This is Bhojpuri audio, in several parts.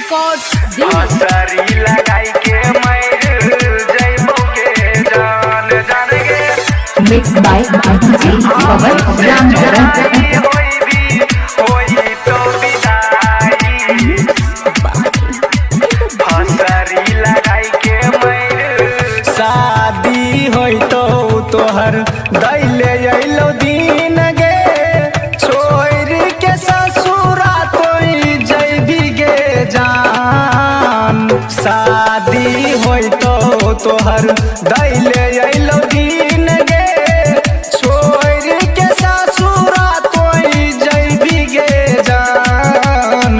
रिकॉर्ड्स हसरी लगाई के मर जइबोगे जान जान गे। Mix by DJ Pawan Ramcharan. होई तो विदाई हसरी लगाई के मर शादी होई तो तोहर दैले अइलो दिन गे छोड़ के ससुरा तोई जइबी गे जान। शादी होई तो तोहर दैले अइलो दिन गे छोड़ के ससुरा तोई जइबी गे जान।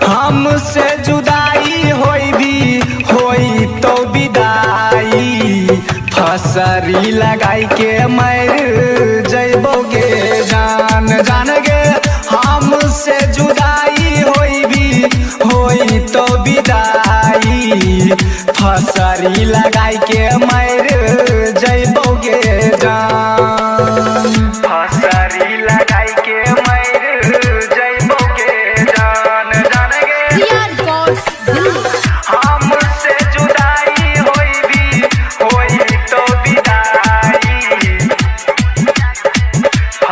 हमसे जुदाई होई तो विदाई फसरी लगाई के मर जइबोगे जान जान गे। हमसे जुदाई होई तो विदाई फसरी लगाई के मर जइबोगे जान। फसरी लगाई के मर जइबोगे जान जान गे। रिया रिकॉर्ड्स हमसे जुदाई होई तो विदाई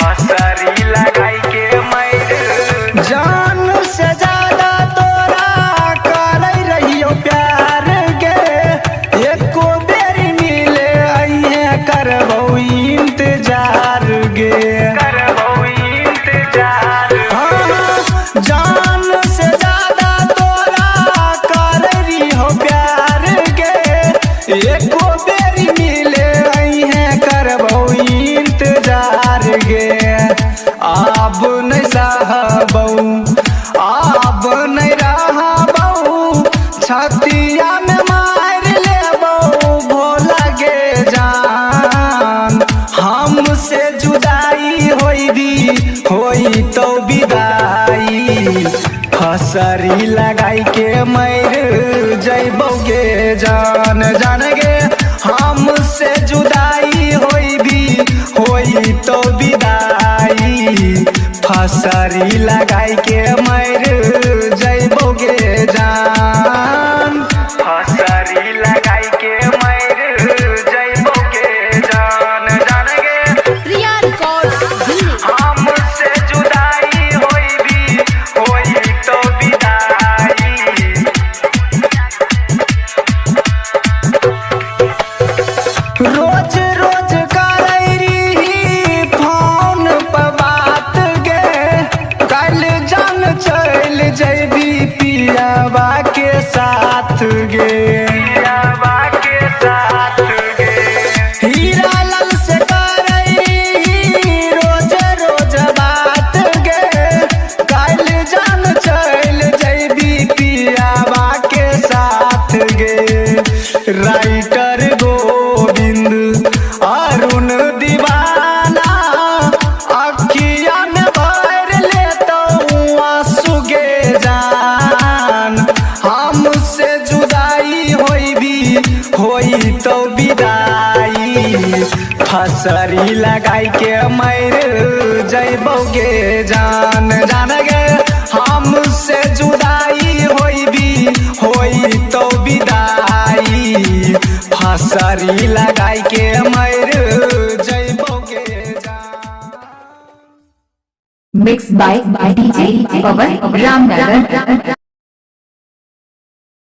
हसरी लगाई के मर जान से ज्यादा तोरा करे रहियो प्यार गे। एको बेरी मिले अइहे करबो इंतजार गे करबो इंतजार। हाँ जान से ज्यादा तोरा करे रहियो प्यार गे। एको बेरी मिले अइहे करबो इंतजार गे। अब नहीं सहबौ अब नहीं रहबौ छतिया में मार लेबौ भोला गे जान। हमसे जुदाई होई तो विदाई फसरी लगाई के मर जइबोगे जान जान गे। हमसे जुदाई होई तो विदाई फसरी लगाई के मर जइबोगे जान। फसरी लगाई के मर जइबोगे जान जान गे। रिया रिकॉर्ड्स हमसे जुदाई होई तो विदाई रोज रोज करैरी फोन पर बात गे। कल जान चल जइबी पियावा के साथ गे पियावा के साथ गे। हीरा लाल से करैरी रोज रोज बात गे। कल जान चल जइबी पियावा के साथ गे। राइटर गोविंद अरुण दीवाना अखिया में भर लेतो आंसू गे जान। हमसे जुदाई होई तो विदाई फसरी लगाई के मर जइबोगे जान जान गे। हमसे जुदाई होई तो विदाई फसरी लगाई के मर जइबोगे जान। Mix by DJ Pawan Ramcharan.